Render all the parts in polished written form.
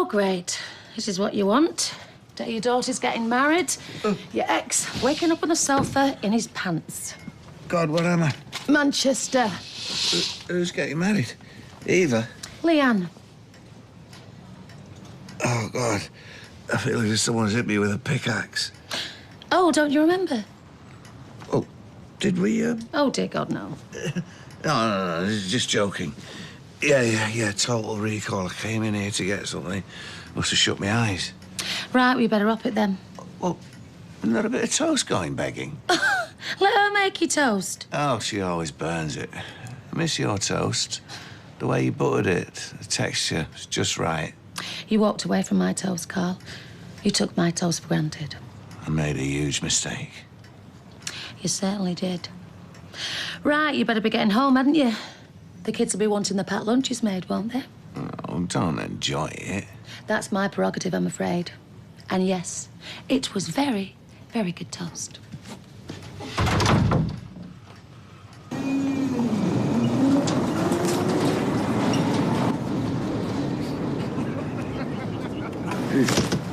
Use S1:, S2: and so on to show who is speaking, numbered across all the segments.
S1: Oh, great. This is what you want. Day your daughter's getting married. Your ex waking up on the sofa in his pants.
S2: God, what am I?
S1: Manchester.
S2: Who's getting married? Eva?
S1: Leanne.
S2: Oh, God. I feel as if someone's hit me with a pickaxe.
S1: Oh, don't you remember?
S2: Oh, did we,
S1: Oh, dear God, no.
S2: No, just joking. Yeah, total recall. I came in here to get something. Must have shut my eyes.
S1: Right, we better up it then.
S2: Well, isn't there a bit of toast going begging?
S1: Let her make you toast.
S2: Oh, she always burns it. I miss your toast. The way you buttered it, the texture was just right.
S1: You walked away from my toast, Carl. You took my toast for granted.
S2: I made a huge mistake.
S1: You certainly did. Right, you better be getting home, hadn't you? The kids will be wanting the packed lunches made, won't they?
S2: Oh, don't enjoy it.
S1: That's my prerogative, I'm afraid. And yes, it was very, very good toast.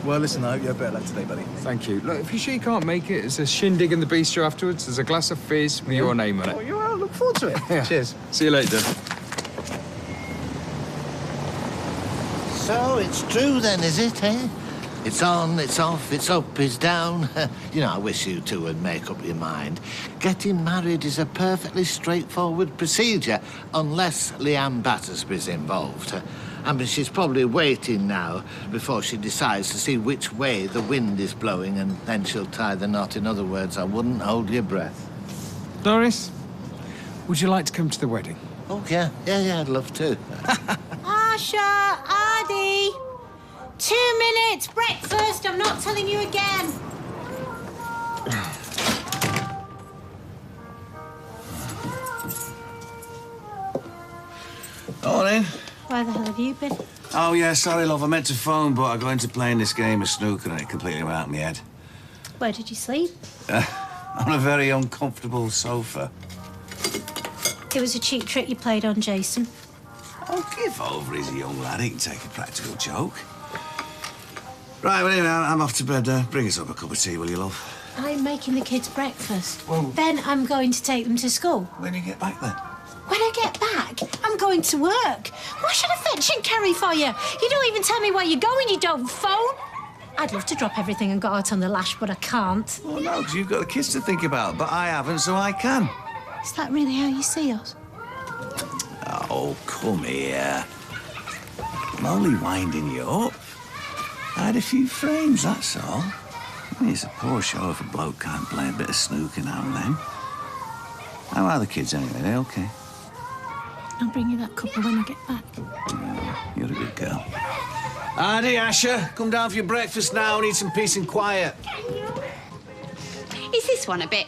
S3: Well, listen, I hope you have better luck today, buddy.
S4: Thank you. Look, if you sure you can't make it, there's a shindig in the bistro afterwards. There's a glass of fizz with your name on it.
S3: Oh, you are? Look forward to it.
S4: Yeah.
S3: Cheers.
S4: See you later.
S5: So it's true then, is it, eh? It's on, it's off, it's up, it's down. You know, I wish you two would make up your mind. Getting married is a perfectly straightforward procedure, unless Leanne Battersby's involved. I mean, she's probably waiting now before she decides to see which way the wind is blowing, and then she'll tie the knot. In other words, I wouldn't hold your breath.
S4: Doris, would you like to come to the wedding?
S5: Oh, yeah, I'd love to.
S6: Asha, Adi, 2 minutes, breakfast, I'm not telling you again.
S2: Morning.
S6: Where the hell have you been?
S2: Oh, yeah, sorry, love. I meant to phone, but I got into playing this game of snooker and it completely went out of my head.
S6: Where did you sleep?
S2: On a very uncomfortable sofa.
S6: It was a cheap trick you played on Jason.
S2: Oh, give over. He's a young lad. He can take a practical joke. Right, well, anyway, I'm off to bed. Bring us up a cup of tea, will you, love?
S6: I'm making the kids breakfast.
S2: Well-
S6: Then I'm going to take them to school.
S2: When you get back, then?
S6: When I get back, I'm going to work. Why should I fetch and carry for you? You don't even tell me where you're going, you don't phone. I'd love to drop everything and go out on the lash, but I can't.
S2: Well, no, because you've got the kids to think about, but I haven't, so I can.
S6: Is that really how you see us?
S2: Oh, come here. I'm only winding you up. I had a few frames, that's all. I mean, it's a poor show if a bloke can't play a bit of snooker now and then. How are the kids anyway? They okay?
S6: I'll bring you that cuppa when I get back.
S2: Yeah, you're a good girl. Adi, Asher, come down for your breakfast now. Need some peace and quiet.
S7: Is this one a bit...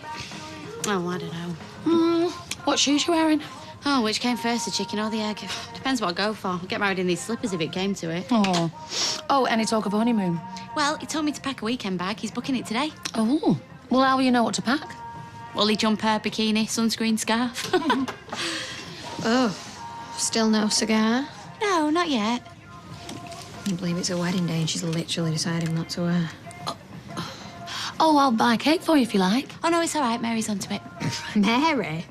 S7: Oh, I don't know.
S1: What shoes you wearing?
S7: Oh, which came first, the chicken or the egg? Depends what I go for. I'd get married in these slippers if it came to it.
S1: Oh, any talk of a honeymoon?
S7: Well, he told me to pack a weekend bag. He's booking it today.
S1: Oh, well, how will you know what to pack?
S7: Woolly jumper, bikini, sunscreen, scarf.
S8: Oh, still no cigar?
S7: No, not yet.
S8: I believe it's a wedding day and she's literally decided not to wear.
S1: Oh, I'll buy cake for you if you like.
S7: Oh, no, it's all right. Mary's onto it.
S8: Mary?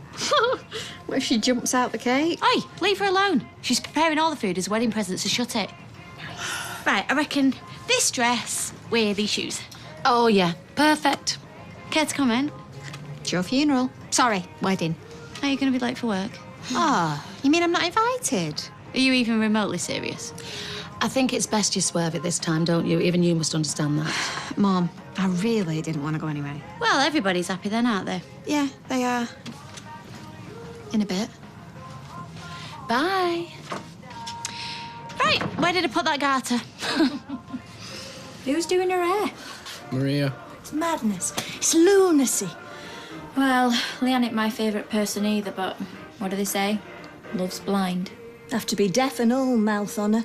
S8: What if she jumps out the cake?
S7: Oi, leave her alone. She's preparing all the food as wedding presents, so shut it. Right, I reckon this dress with these shoes.
S1: Oh, yeah, perfect.
S7: Care to comment?
S8: It's your funeral. Sorry, wedding.
S7: Are you going to be late for work?
S8: Oh, you mean I'm not invited?
S7: Are you even remotely serious?
S1: I think it's best you swerve it this time, don't you? Even you must understand that.
S8: Mom, I really didn't want to go anyway.
S7: Well, everybody's happy then, aren't they?
S8: Yeah, they are. In a bit.
S1: Bye.
S7: Right, where did I put that garter?
S6: Who's doing her hair?
S4: Maria.
S6: It's madness. It's lunacy.
S9: Well, Leanne ain't my favourite person either, but what do they say? Love's blind.
S6: Have to be deaf and all mouth on her.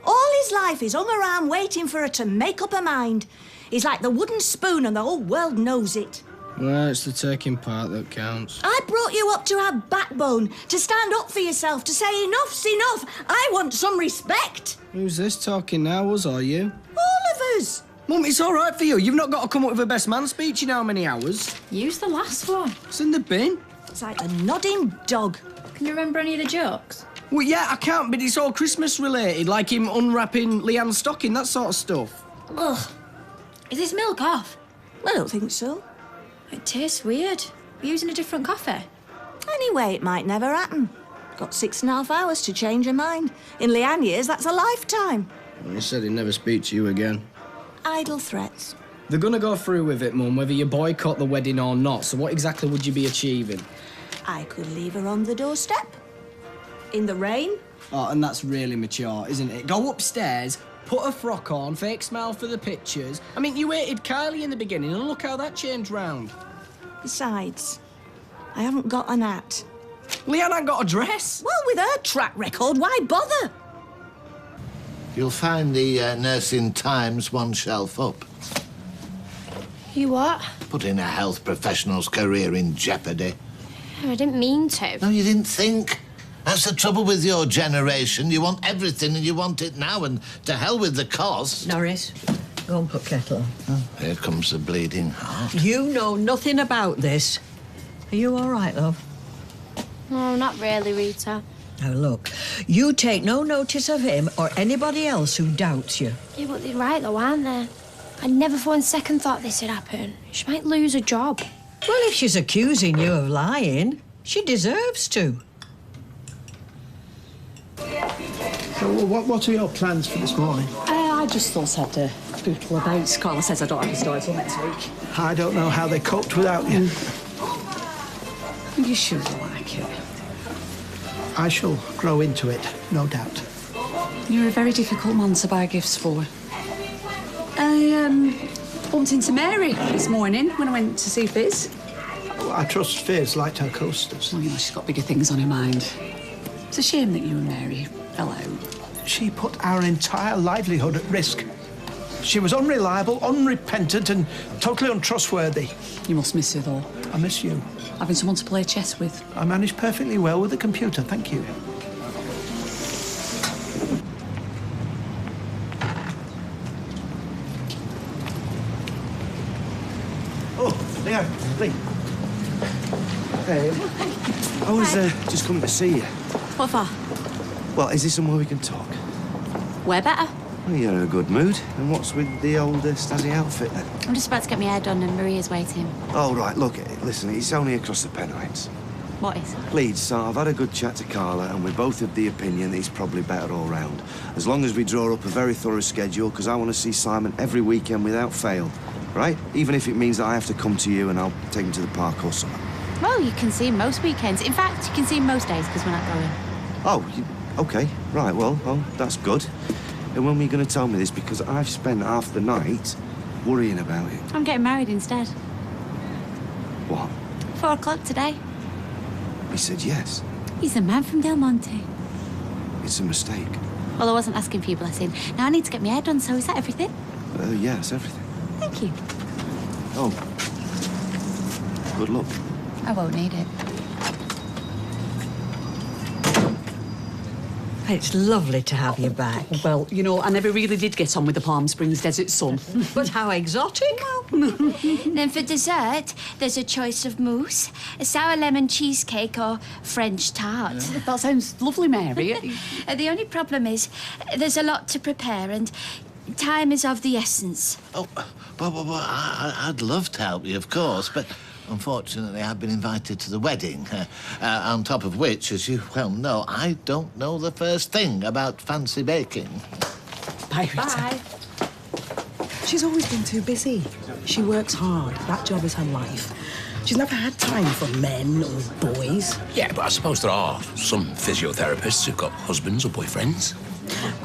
S6: All his life he's hung around waiting for her to make up her mind. He's like the wooden spoon and the whole world knows it.
S10: Well, it's the taking part that counts.
S11: I brought you up to have backbone, to stand up for yourself, to say enough's enough. I want some respect.
S10: Who's this talking now, us or you?
S11: All of us.
S10: Mum, it's all right for you. You've not got to come up with a best man speech in how many hours?
S9: Use the last one.
S10: It's in the bin.
S11: It's like a nodding dog.
S9: Can you remember any of the jokes?
S10: Well, yeah, I can't, but it's all Christmas related, like him unwrapping Leanne's stocking, that sort of stuff.
S9: Ugh. Is this milk off?
S11: I don't think so.
S9: It tastes weird. You're using a different coffee.
S11: Anyway, it might never happen. Got 6.5 hours to change her mind. In Leanne years, that's a lifetime.
S10: Well, he said he'd never speak to you again.
S11: Idle threats.
S10: They're gonna go through with it, Mum, whether you boycott the wedding or not, so what exactly would you be achieving?
S11: I could leave her on the doorstep. In the rain.
S10: Oh, and that's really mature, isn't it? Go upstairs, put a frock on, fake smile for the pictures. I mean, you hated Kylie in the beginning, and look how that changed round.
S11: Besides, I haven't got an hat.
S10: Leanne ain't got a dress.
S11: Well, with her track record, why bother?
S5: You'll find the Nursing Times one shelf up.
S12: You what?
S5: Putting a health professional's career in jeopardy.
S12: I didn't mean to.
S5: No, you didn't think. That's the trouble with your generation. You want everything and you want it now, and to hell with the cost.
S13: Norris, go and put kettle on.
S5: Oh, here comes the bleeding heart.
S13: You know nothing about this. Are you all right, love?
S12: No, not really, Rita.
S13: Now, look, you take no notice of him or anybody else who doubts you.
S12: Yeah, but they're right, though, aren't they? I never for one second thought this would happen. She might lose a job.
S13: Well, if she's accusing you of lying, she deserves to.
S3: So what are your plans for this morning?
S14: I just thought I'd bootle about. Carla says I don't have to start till next week.
S3: I don't know how they coped without you.
S14: You sure like it?
S3: I shall grow into it, no doubt.
S14: You're a very difficult man to buy gifts for. I bumped into Mary this morning when I went to see Fizz.
S3: Well, I trust Fizz liked her coasters.
S14: Well, you know, she's got bigger things on her mind. It's a shame that you and Mary fell out.
S3: She put our entire livelihood at risk. She was unreliable, unrepentant, and totally untrustworthy.
S14: You must miss her, though.
S3: I miss you.
S14: Having someone to play chess with.
S3: I manage perfectly well with the computer, thank you. Oh, Leo, Lee. Hey,
S15: I was just coming to see you.
S7: What for?
S15: Well, is this somewhere we can talk?
S7: Where better?
S15: Well, you're in a good mood. And what's with the old Stasi outfit, then?
S7: I'm just about to get my hair done and Maria's waiting.
S15: Oh, right, look, listen, it's only across the Pennines.
S7: What is?
S15: Please, so I've had a good chat to Carla, and we're both of the opinion that he's probably better all round. As long as we draw up a very thorough schedule, because I want to see Simon every weekend without fail, right? Even if it means that I have to come to you and I'll take him to the park or something.
S7: Well, you can see him most weekends. In fact, you can see him most days because we're not going.
S15: Oh, OK, right, well, that's good. And when were you going to tell me this? Because I've spent half the night worrying about it.
S7: I'm getting married instead.
S15: What?
S7: 4 o'clock today.
S15: He said yes.
S7: He's the man from Del Monte.
S15: It's a mistake.
S7: Well, I wasn't asking for your blessing. Now I need to get my hair done, so is that everything?
S15: Yeah, it's everything.
S7: Thank you.
S15: Oh. Good luck.
S7: I won't need it.
S13: It's lovely to have you back.
S14: Well, you know, I never really did get on with the Palm Springs desert sun.
S13: But how exotic.
S12: Then for dessert, there's a choice of mousse, a sour lemon cheesecake or French tart.
S14: That sounds lovely, Mary.
S12: The only problem is there's a lot to prepare and time is of the essence.
S5: Oh, well, I'd love to help you, of course, but unfortunately I've been invited to the wedding. On top of which, as you well know, I don't know the first thing about fancy baking.
S14: Bye, Rita.
S12: Bye.
S16: She's always been too busy. She works hard. That job is her life. She's never had time for men or boys.
S17: Yeah, but I suppose there are some physiotherapists who've got husbands or boyfriends.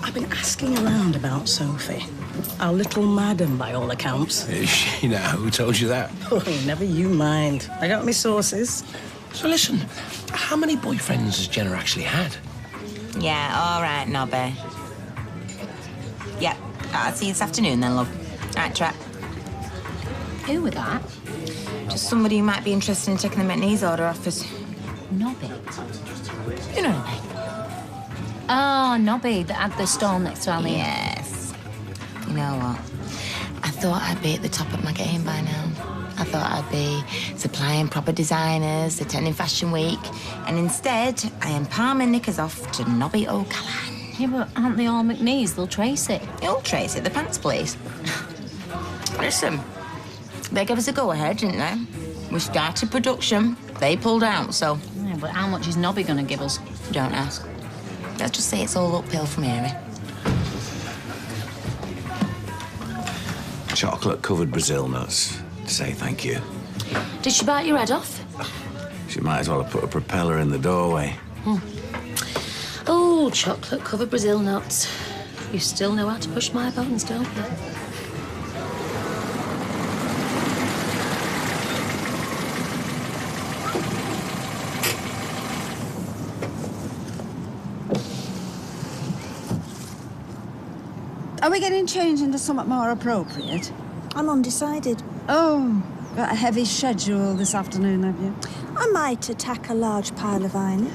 S16: I've been asking around about Sophie. Our little madam, by all accounts.
S17: Is she now? Who told you that?
S16: Oh, never you mind. I got my sources.
S17: So listen, how many boyfriends has Jenna actually had?
S18: Yeah, all right, Nobby. Yeah, I'll see you this afternoon then, love. All right, trap.
S1: Who were that?
S18: Just somebody who might be interested in taking the McNeese order off us.
S1: Nobby?
S18: You know what I mean?
S1: Oh, Nobby, that had the stall next to Allie.
S18: Yes. You know what? I thought I'd be at the top of my game by now. I thought I'd be supplying proper designers, attending Fashion Week, and instead I am palming knickers off to Nobby O'Callaghan.
S1: Yeah, but aren't they all McNeese? They'll trace it.
S18: You'll trace it, the pants, please. Listen, they gave us a go-ahead, didn't they? We started production, they pulled out, so...
S1: Yeah, but how much is Nobby going to give us?
S18: Don't ask. Let's just say it's all uphill from here, eh?
S2: Chocolate-covered Brazil nuts. To say thank you.
S1: Did she bite your head off?
S2: She might as well have put a propeller in the doorway.
S1: Oh, chocolate-covered Brazil nuts. You still know how to push my buttons, don't you?
S19: Are we getting changed into something more appropriate?
S11: I'm undecided.
S19: Oh, got a heavy schedule this afternoon, have you?
S11: I might attack a large pile of iron.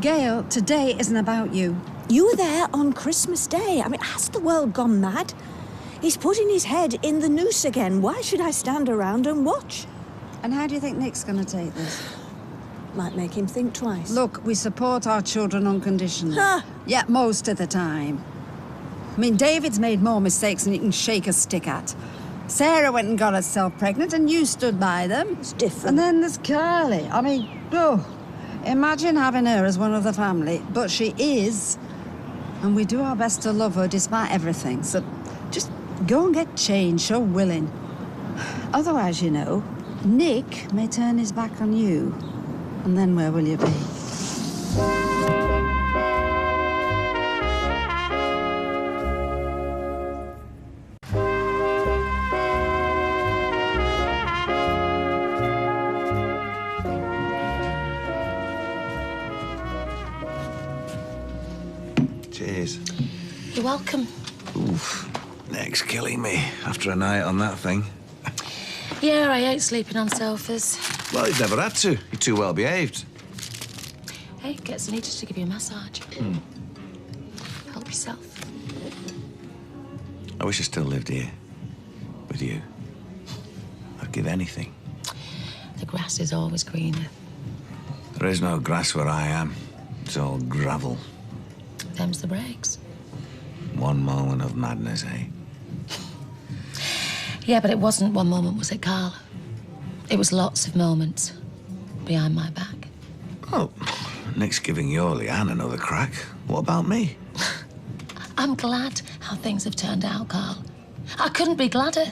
S19: Gail, today isn't about you.
S11: You were there on Christmas Day. I mean, has the world gone mad? He's putting his head in the noose again. Why should I stand around and watch?
S19: And how do you think Nick's going to take this?
S11: Might make him think twice.
S19: Look, we support our children unconditionally.
S11: Huh.
S19: Yeah, most of the time. I mean, David's made more mistakes than you can shake a stick at. Sarah went and got herself pregnant and you stood by them.
S11: It's different.
S19: And then there's Carly. I mean, oh, imagine having her as one of the family. But she is. And we do our best to love her despite everything. So just go and get changed, show willing. Otherwise, you know, Nick may turn his back on you. And then where will you be?
S2: Cheers.
S1: You're welcome.
S2: Oof. Neck's killing me after a night on that thing.
S1: Yeah, I hate sleeping on sofas.
S2: Well, you've never had to. You're too well behaved.
S1: Hey, gets needed to give you a massage. Help yourself.
S2: I wish I still lived here. With you. I'd give anything.
S1: The grass is always greener.
S2: There is no grass where I am. It's all gravel.
S1: Them's the breaks.
S2: One moment of madness, eh?
S1: Yeah, but it wasn't one moment, was it, Carl? It was lots of moments behind my back.
S2: Oh, Nick's giving your Leanne another crack. What about me?
S1: I'm glad how things have turned out, Carl. I couldn't be gladder.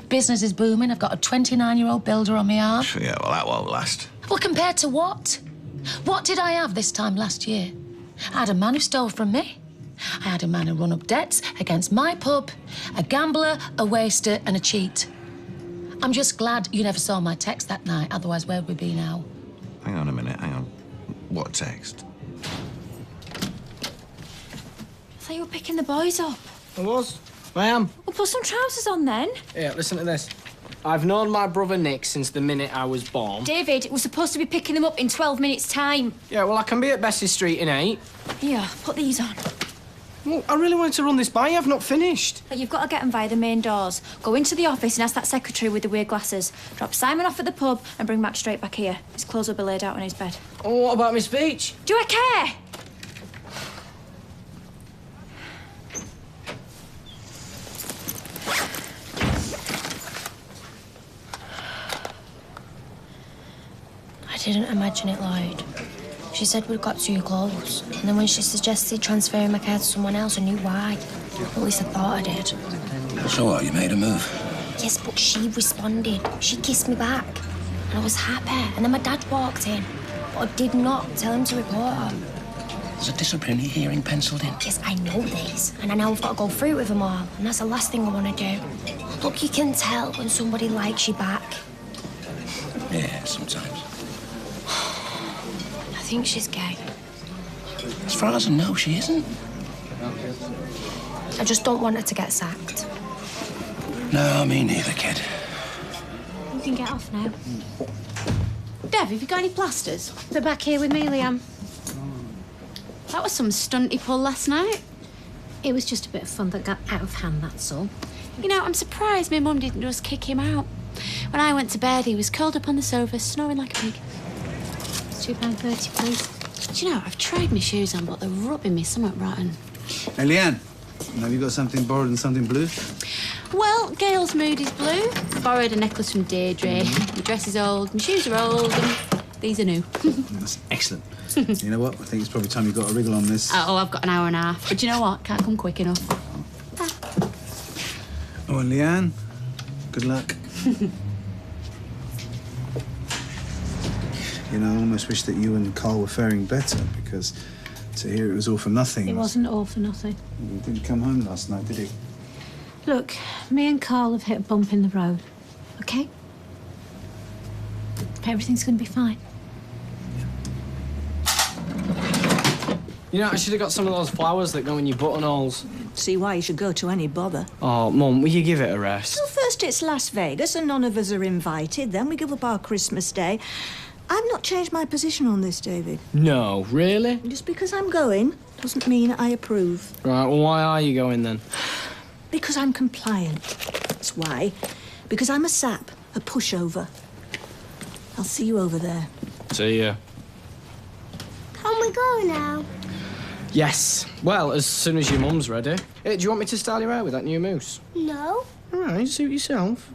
S1: Business is booming. I've got a 29-year-old builder on my arm.
S2: Yeah, well, that won't last.
S1: Well, compared to what? What did I have this time last year? I had a man who stole from me. I had a man who run up debts against my pub, a gambler, a waster, and a cheat. I'm just glad you never saw my text that night, otherwise where would we be now?
S2: Hang on a minute, hang on. What text?
S12: I thought you were picking the boys up.
S10: I was. I am.
S12: Well, put some trousers on then.
S10: Yeah, listen to this. I've known my brother Nick since the minute I was born.
S12: David, we're supposed to be picking them up in 12 minutes' time.
S10: Yeah, well, I can be at Bessie Street in 8.
S12: Here, put these on.
S10: Well, I really wanted to run this by you. I've not finished.
S12: But you've got to get them via the main doors. Go into the office and ask that secretary with the weird glasses. Drop Simon off at the pub and bring Matt straight back here. His clothes will be laid out on his bed.
S10: Oh, what about my speech?
S12: Do I care?
S9: I didn't imagine it, Lloyd. She said we'd got too close. And then when she suggested transferring my care to someone else, I knew why. At least I thought I did.
S17: So what, you made a move?
S9: Yes, but she responded. She kissed me back. And I was happy. And then my dad walked in. But I did not tell him to report her.
S17: There's a disciplinary hearing penciled in.
S9: Yes, I know this. And I know I've got to go through with them all. And that's the last thing I want to do. Look, you can tell when somebody likes you back.
S17: Yeah, sometimes.
S9: I think she's gay.
S17: As far as I know, she isn't.
S9: I just don't want her to get sacked.
S17: No, me neither, kid.
S6: can get off now.
S7: Dev, have you got any plasters?
S6: They're back here with me, Liam.
S7: That was some stunt he pulled last night.
S6: It was just a bit of fun that got out of hand, that's all.
S7: You know, I'm surprised my mum didn't just kick him out. When I went to bed, he was curled up on the sofa, snoring like a pig.
S6: It's £2.30, please.
S7: Do you know, I've tried my shoes on, but they're rubbing me somewhat rotten.
S20: Hey, Leanne, have you got something borrowed and something blue?
S7: Well, Gail's mood is blue. Borrowed a necklace from Deirdre. My dress is old, my shoes are old, and these are new.
S20: That's excellent. You know what? I think it's probably time you got a wriggle on this.
S7: Oh, I've got an hour and a half. But do you know what? Can't come quick enough.
S20: Oh, and Leanne, good luck. You know, I almost wish that you and Carl were faring better, because to hear it was all for nothing...
S6: It wasn't all for nothing.
S20: He didn't come home last night, did he?
S6: Look, me and Carl have hit a bump in the road, OK? But everything's going to be fine.
S10: You know, I should have got some of those flowers that go in your buttonholes.
S11: See why you should go to any bother.
S10: Oh, Mum, will you give it a rest?
S11: Well, first it's Las Vegas and none of us are invited. Then we give up our Christmas Day. I've not changed my position on this, David.
S10: No, really?
S11: Just because I'm going doesn't mean I approve.
S10: Right, well, why are you going then?
S11: Because I'm compliant. That's why. Because I'm a sap, a pushover. I'll see you over there.
S10: See ya.
S9: Can we go now?
S10: Yes. Well, as soon as your mum's ready. Hey, do you want me to style your hair with that new mousse?
S9: No.
S10: All right, suit yourself.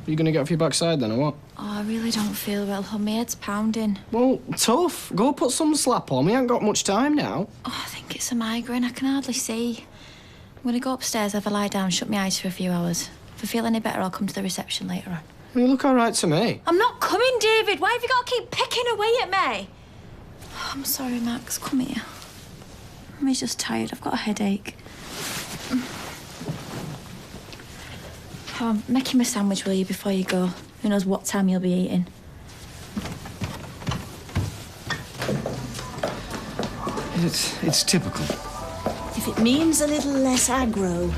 S10: Are you going to get off your backside then, or what?
S12: Oh, I really don't feel well, hon. My head's pounding.
S10: Well, tough. Go put some slap on. We ain't got much time now.
S12: Oh, I think it's a migraine. I can hardly see. I'm going to go upstairs, have a lie down, shut my eyes for a few hours. If I feel any better, I'll come to the reception later on.
S10: You look all right to me.
S12: I'm not coming, David. Why have you got to keep picking away at me? Oh, I'm sorry, Max. Come here. Mummy's just tired. I've got a headache. Oh, make him a sandwich, will you, before you go? Who knows what time you'll be eating.
S2: It's typical.
S11: If it means a little less aggro,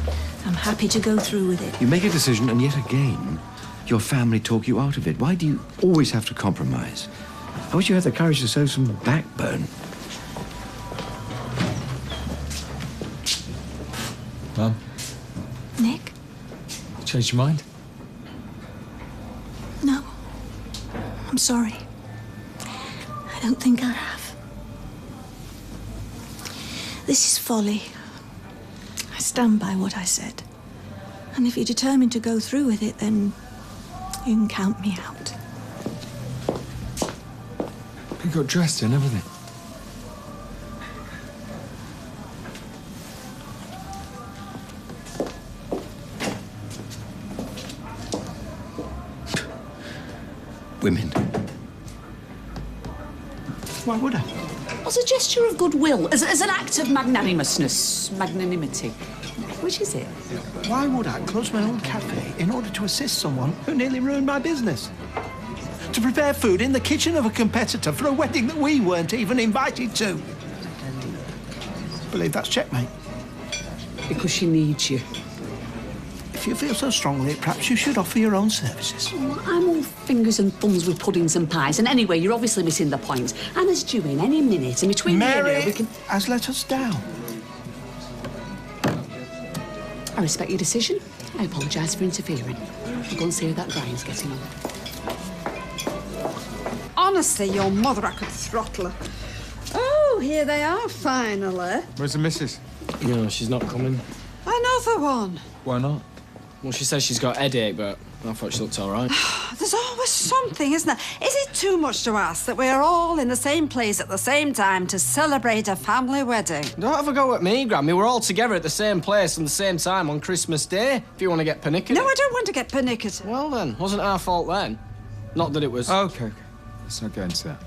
S11: I'm happy to go through with it.
S2: You make a decision, and yet again, your family talk you out of it. Why do you always have to compromise? I wish you had the courage to show some backbone.
S4: Mum,
S11: Nick?
S4: changed your mind?
S11: No. I'm sorry. I don't think I have. This is folly. I stand by what I said. And if you're determined to go through with it, then you can count me out.
S4: You got dressed and everything.
S2: Women.
S14: Why would I? As a gesture of goodwill, as an act of magnanimity. Which is it?
S3: Why would I close my own cafe in order to assist someone who nearly ruined my business? To prepare food in the kitchen of a competitor for a wedding that we weren't even invited to. I believe that's checkmate.
S14: Because she needs you.
S3: If you feel so strongly, perhaps you should offer your own services.
S14: Oh, I'm all fingers and thumbs with puddings and pies. And anyway, you're obviously missing the point. Anna's due in any minute, and between
S3: Mary
S14: here and there, we can...
S3: has let us down.
S14: I respect your decision. I apologise for interfering. I'll go and see how that Brian's getting on.
S19: Honestly, your mother, I could throttle her. Oh, here they are, finally.
S4: Where's the missus?
S10: You know, she's not coming.
S19: Another one.
S4: Why not?
S10: Well, she says she's got a headache, but I thought she looked all right.
S19: There's always something, isn't there? Is it too much to ask that we're all in the same place at the same time to celebrate a family wedding?
S10: Don't have a go at me, Grammy. We're all together at the same place and the same time on Christmas Day, if you want to get pernickety.
S19: No, I don't want to get pernickety.
S10: Well, then, wasn't our fault then. Not that it was...
S4: OK. Let's not get into that.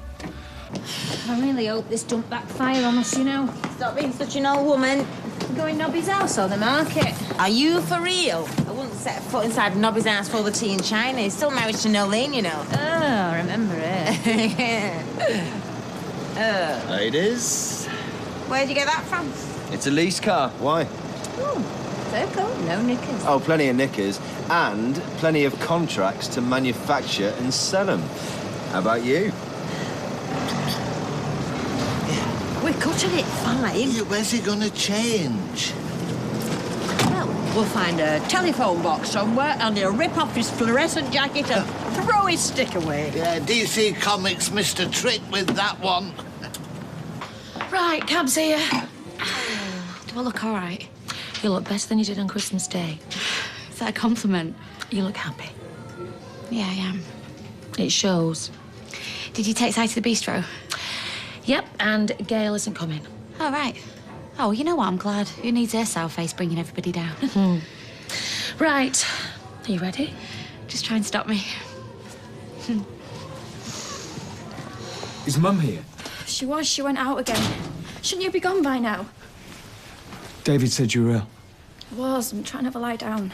S6: I really hope this don't backfire on us, you know.
S18: Stop being such an old woman.
S6: We're going Nobby's house or the market.
S18: Are you for real? I wouldn't set a foot inside Nobby's house for the tea in China. He's still married to Nolene, you know.
S6: Oh, remember it.
S21: Ladies,
S18: Where'd you get that from?
S21: it's a lease car. Why?
S19: They're cool. No knickers.
S15: Oh, plenty of knickers and plenty of contracts to manufacture and sell them. How about you?
S13: We're cutting it fine.
S5: Where's he gonna change?
S13: Well, we'll find a telephone box somewhere and he'll rip off his fluorescent jacket and throw his stick away.
S5: Yeah, DC Comics missed a trick with that one.
S1: Right, cab's here.
S7: Do I look all right?
S1: You look better than you did on Christmas Day.
S7: Is that a compliment?
S1: You look happy.
S7: Yeah, I am.
S1: It shows.
S7: Did you take Si to the bistro?
S1: Yep, and Gail isn't coming.
S7: Oh, right. Oh, you know what? I'm glad. Who needs her sour face bringing everybody down?
S1: Right. Are you ready?
S7: Just try and stop me.
S4: Is Mum here?
S12: She was. She went out again. Shouldn't you be gone by now?
S4: David said you were ill.
S12: I was. I'm trying to have a lie down.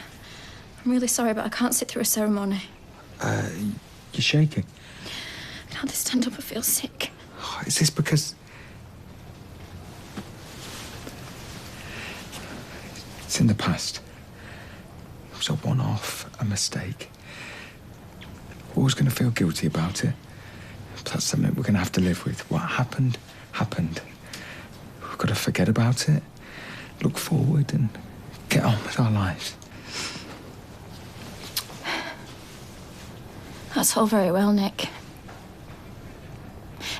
S12: I'm really sorry, but I can't sit through a ceremony.
S4: You're shaking.
S12: Now they stand up, I feel sick.
S4: Oh, is this because... It's in the past. It was a one-off, a mistake. We're always going to feel guilty about it. But that's something we're going to have to live with. What happened, happened. We've got to forget about it, look forward and get on with our lives.
S12: That's all very well, Nick.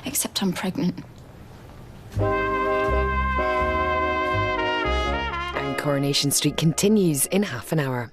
S12: Except I'm pregnant.
S21: And Coronation Street continues in half an hour.